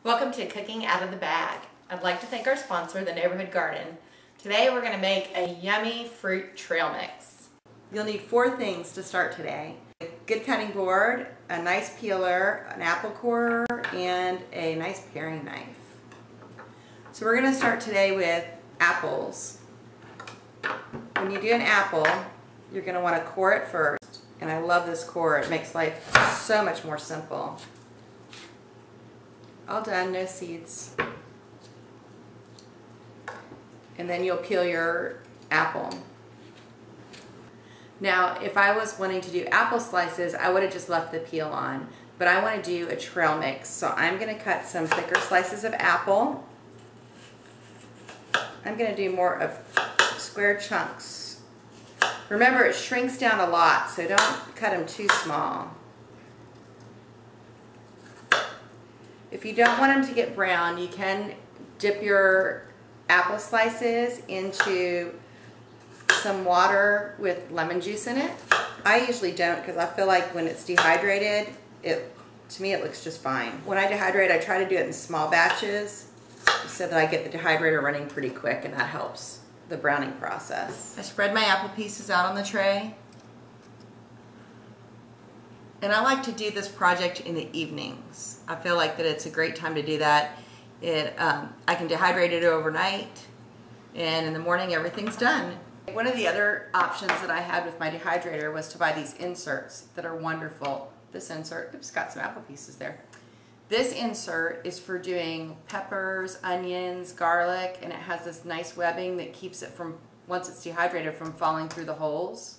Welcome to Cooking Out of the Bag. I'd like to thank our sponsor, the Neighborhood Garden. Today we're going to make a yummy fruit trail mix. You'll need 4 things to start today. A good cutting board, a nice peeler, an apple corer, and a nice paring knife. So we're going to start today with apples. When you do an apple, you're going to want to core it first. And I love this core. It makes life so much more simple. All done, no seeds. And then you'll peel your apple. Now, if I was wanting to do apple slices, I would have just left the peel on. But I want to do a trail mix. So I'm going to cut some thicker slices of apple. I'm going to do more of square chunks. Remember, it shrinks down a lot, so don't cut them too small. If you don't want them to get brown, you can dip your apple slices into some water with lemon juice in it. I usually don't because I feel like when it's dehydrated, to me it looks just fine. When I dehydrate, I try to do it in small batches so that I get the dehydrator running pretty quick, and that helps the browning process. I spread my apple pieces out on the tray. And I like to do this project in the evenings. I feel like that it's a great time to do that. I can dehydrate it overnight, and in the morning everything's done. One of the other options that I had with my dehydrator was to buy these inserts that are wonderful. This insert, oops, got some apple pieces there. This insert is for doing peppers, onions, garlic, and it has this nice webbing that keeps it from, once it's dehydrated, from falling through the holes.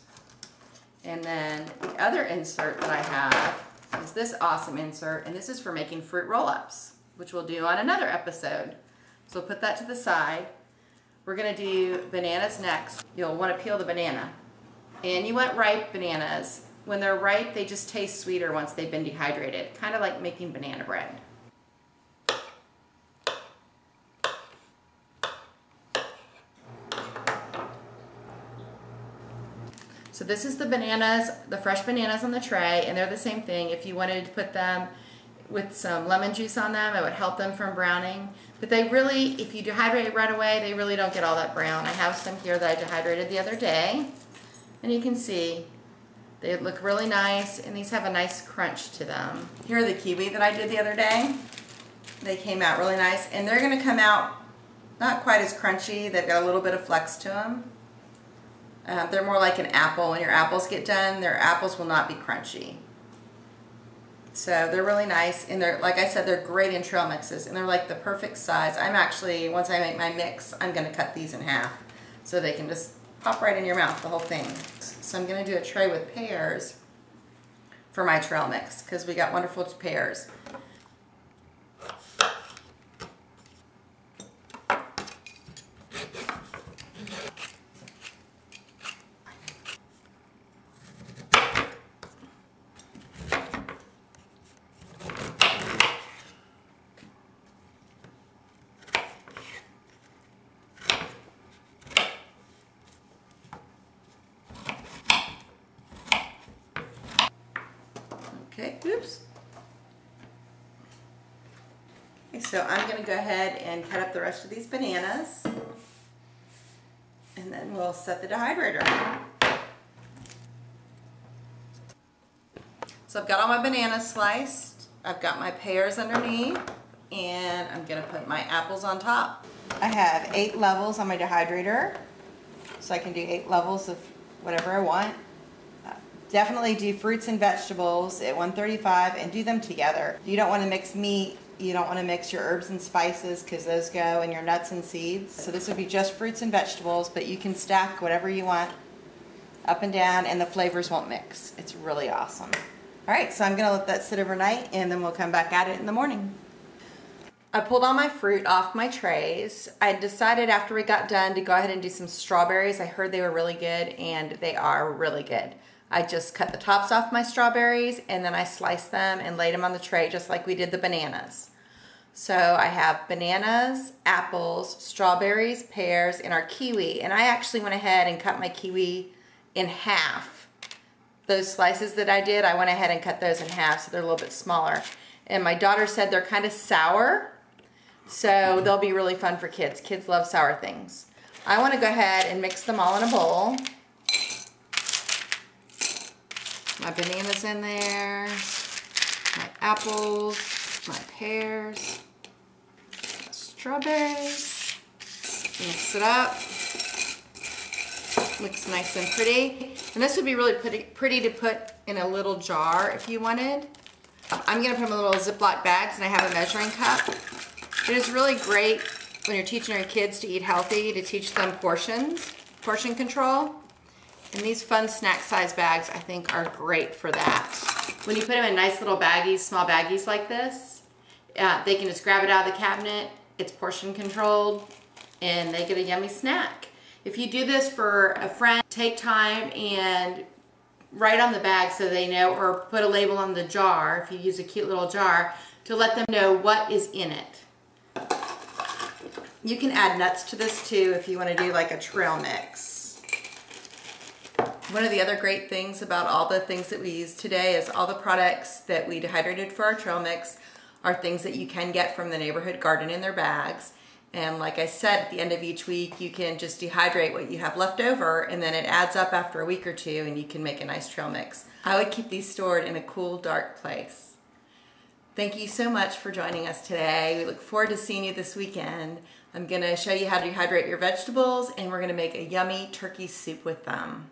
And then the other insert that I have is this awesome insert, and this is for making fruit roll-ups, which we'll do on another episode. So we'll put that to the side. We're going to do bananas next. You'll want to peel the banana. And you want ripe bananas. When they're ripe, they just taste sweeter once they've been dehydrated, kind of like making banana bread. So this is the bananas, the fresh bananas on the tray, and they're the same thing. If you wanted to put them with some lemon juice on them, it would help them from browning. But they really, if you dehydrate it right away, they really don't get all that brown. I have some here that I dehydrated the other day, and you can see they look really nice, and these have a nice crunch to them. Here are the kiwi that I did the other day. They came out really nice, and they're going to come out not quite as crunchy. They've got a little bit of flex to them. They're more like an apple. When your apples get done, their apples will not be crunchy. So they're really nice, and they're, like I said, they're great in trail mixes, and they're like the perfect size. I'm actually, once I make my mix, I'm going to cut these in half so they can just pop right in your mouth, the whole thing. So I'm going to do a tray with pears for my trail mix because we got wonderful pears. Okay, oops. Okay, so I'm going to go ahead and cut up the rest of these bananas, and then we'll set the dehydrator. So I've got all my bananas sliced, I've got my pears underneath, and I'm going to put my apples on top. I have 8 levels on my dehydrator, so I can do 8 levels of whatever I want. Definitely do fruits and vegetables at 135 and do them together. You don't want to mix meat, you don't want to mix your herbs and spices because those go in your nuts and seeds. So this would be just fruits and vegetables, but you can stack whatever you want up and down and the flavors won't mix. It's really awesome. Alright, so I'm going to let that sit overnight and then we'll come back at it in the morning. I pulled all my fruit off my trays. I decided after we got done to go ahead and do some strawberries. I heard they were really good, and they are really good. I just cut the tops off my strawberries and then I sliced them and laid them on the tray just like we did the bananas. So I have bananas, apples, strawberries, pears, and our kiwi. And I actually went ahead and cut my kiwi in half. Those slices that I did, I went ahead and cut those in half so they're a little bit smaller. And my daughter said they're kind of sour. So they'll be really fun for kids. Kids love sour things. I want to go ahead and mix them all in a bowl. My bananas in there, my apples, my pears, my strawberries. Mix it up. Looks nice and pretty. And this would be really pretty to put in a little jar if you wanted. I'm gonna put them in little Ziploc bags, and I have a measuring cup. It is really great when you're teaching your kids to eat healthy, to teach them portion control. And these fun snack size bags, I think, are great for that. When you put them in nice little baggies, small baggies like this, they can just grab it out of the cabinet. It's portion controlled, and they get a yummy snack. If you do this for a friend, take time and write on the bag so they know, or put a label on the jar, if you use a cute little jar, to let them know what is in it. You can add nuts to this too if you want to do like a trail mix. One of the other great things about all the things that we use today is all the products that we dehydrated for our trail mix are things that you can get from the neighborhood garden in their bags. And like I said, at the end of each week, you can just dehydrate what you have left over, and then it adds up after a week or two, and you can make a nice trail mix. I would keep these stored in a cool, dark place. Thank you so much for joining us today. We look forward to seeing you this weekend. I'm gonna show you how to dehydrate your vegetables, and we're gonna make a yummy turkey soup with them.